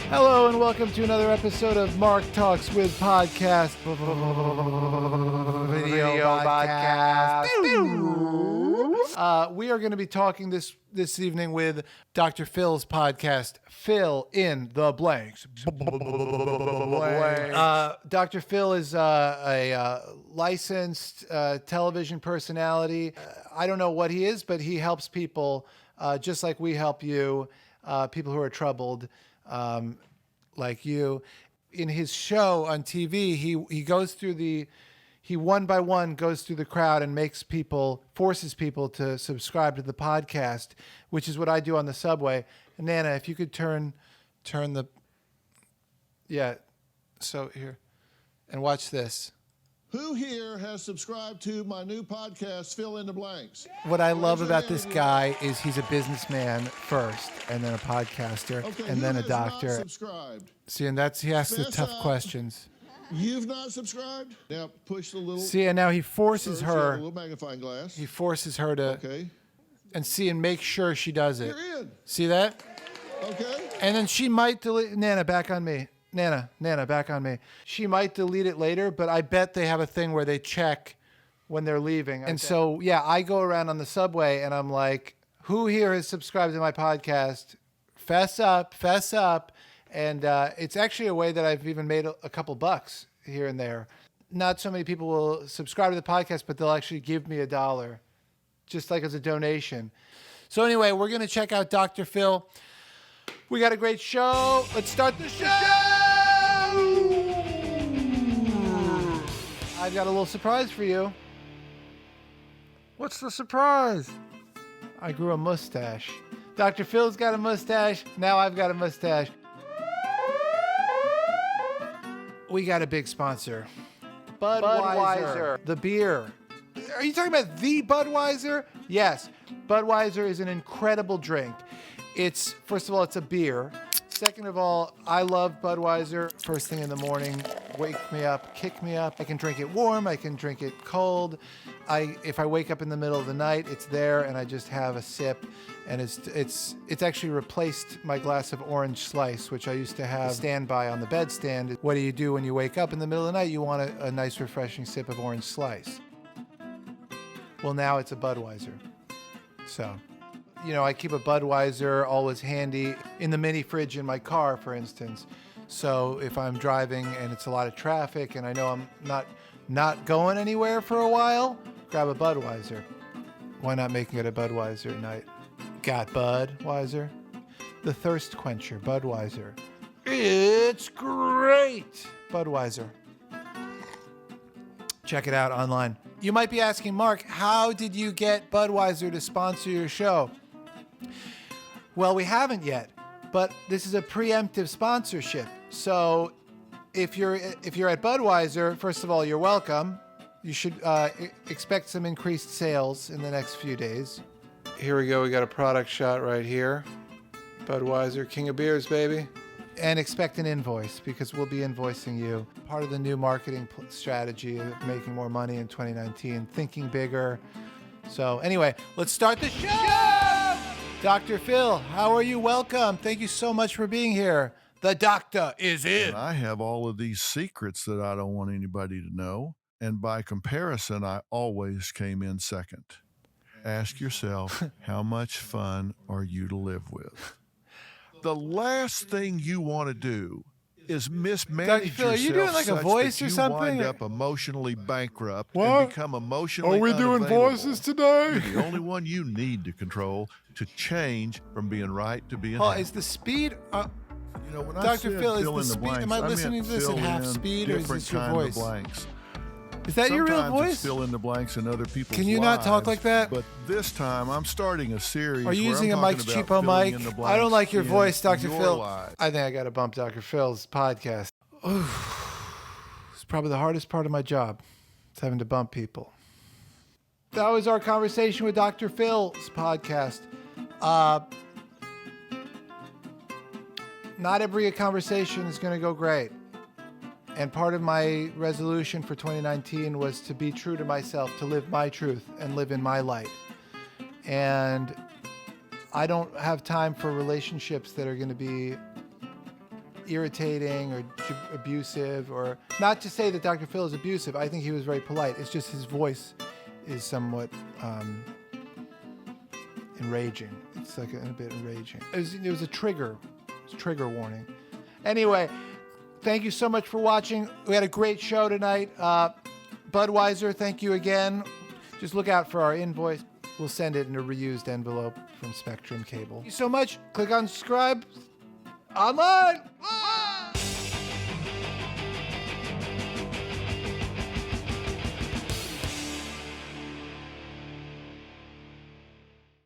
Hello and welcome to another episode of Marc Talks with Podcast. Video podcast. We are going to be talking this evening with Dr. Phil's podcast, Fill in the Blanks. Dr. Phil is a licensed television personality. I don't know what he is, but he helps people just like we help you, people who are troubled. Like you. In his show on TV, he goes through he one by one goes through the crowd and forces people to subscribe to the podcast, which is what I do on the subway. And Nana, if you could turn the, so here, and watch this. Who here has subscribed to my new podcast, Fill in the Blanks? What I love about this guy is he's a businessman first, and then a podcaster, and then a doctor. Not subscribed? See, and he asks the tough questions. You've not subscribed? Now push the little. See, and now he forces her. A little magnifying glass. He forces her to. Okay. And make sure she does it. You're in. See that? Okay. And then she might delete. Nana, back on me. Nana, back on me. She might delete it later, but I bet they have a thing where they check when they're leaving. And so, I go around on the subway and I'm like, who here has subscribed to my podcast? Fess up. And it's actually a way that I've even made a couple bucks here and there. Not so many people will subscribe to the podcast, but they'll actually give me $1, just like as a donation. So anyway, we're going to check out Dr. Phil. We got a great show. Let's start the show. I've got a little surprise for you. What's the surprise? I grew a mustache. Dr. Phil's got a mustache. Now I've got a mustache. We got a big sponsor. Budweiser. The beer. Are you talking about the Budweiser? Yes. Budweiser is an incredible drink. First of all, it's a beer. Second of all, I love Budweiser. First thing in the morning, wake me up, kick me up. I can drink it warm. I can drink it cold. If I wake up in the middle of the night, it's there, and I just have a sip. And it's actually replaced my glass of orange slice, which I used to have standby on the bedstand. What do you do when you wake up in the middle of the night? You want a nice, refreshing sip of orange slice. Well, now it's a Budweiser. So. I keep a Budweiser always handy in the mini fridge in my car, for instance. So if I'm driving and it's a lot of traffic and I know I'm not going anywhere for a while, grab a Budweiser. Why not making it a Budweiser night? Got Budweiser? The thirst quencher, Budweiser. It's great! Budweiser. Check it out online. You might be asking, Mark, how did you get Budweiser to sponsor your show? Well, we haven't yet, but this is a preemptive sponsorship. So if you're at Budweiser, first of all, you're welcome. You should expect some increased sales in the next few days. Here we go. We got a product shot right here. Budweiser, king of beers, baby. And expect an invoice because we'll be invoicing you. Part of the new marketing strategy of making more money in 2019, thinking bigger. So anyway, let's start the show! Dr. Phil, how are you? Welcome. Thank you so much for being here. The doctor is in. And I have all of these secrets that I don't want anybody to know. And by comparison, I always came in second. Ask yourself, how much fun are you to live with? The last thing you want to do is mismanage Phil, yourself. Are you doing like a voice or something? Wind up emotionally bankrupt what? And become emotionally Are we doing voices today? You're the only one you need to control to change from being right to being happy. Is the speed? When Dr. Phil, is fill the in speed? blanks, Am I listening to this at half speed, or is this your voice? Is that your real Sometimes voice? It's fill in the blanks in other people's Can you not talk like that? But this time, I'm starting a series. Are you using a Mike's cheapo mic? I don't like your voice, Dr. Phil. I think I got to bump Dr. Phil's podcast. It's probably the hardest part of my job. It's having to bump people. That was our conversation with Dr. Phil's podcast. Not every conversation is going to go great. And part of my resolution for 2019 was to be true to myself, to live my truth and live in my light. And I don't have time for relationships that are going to be irritating or abusive, or not to say that Dr. Phil is abusive. I think he was very polite. It's just his voice is somewhat enraging. It's like a bit enraging. It was a trigger. It's a trigger warning. Anyway, thank you so much for watching. We had a great show tonight. Budweiser, thank you again. Just look out for our invoice. We'll send it in a reused envelope from Spectrum Cable. Thank you so much. Click on subscribe online.